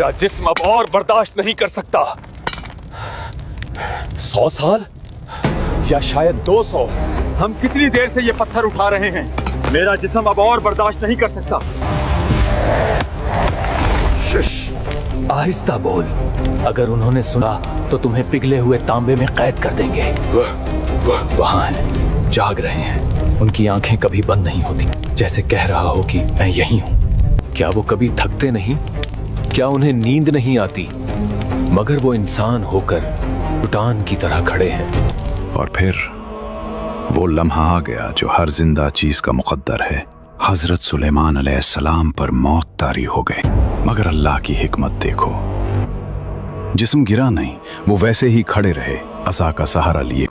मेरा जिस्म अब और बर्दाश्त नहीं कर सकता। 100 साल या शायद 200। हम कितनी देर से ये पत्थर उठा रहे हैं। मेरा जिस्म अब और बर्दाश्त नहीं कर सकता। शश, आहिस्ता बोल। अगर उन्होंने सुना तो तुम्हें पिघले हुए तांबे में कैद कर देंगे। वह वहां हैं, जाग रहे हैं। उनकी आंखें कभी बंद नहीं होती, जैसे कह रहा हो कि मैं यही हूं। क्या वो कभी थकते नहीं? क्या उन्हें नींद नहीं आती? मगर वो इंसान होकर चट्टान की तरह खड़े हैं। और फिर वो लम्हा आ गया जो हर जिंदा चीज का मुकद्दर है। हजरत सुलेमान अलैहिस्सलाम पर मौत तारी हो गई। मगर अल्लाह की हिकमत देखो, जिस्म गिरा नहीं, वो वैसे ही खड़े रहे, असा का सहारा लिए।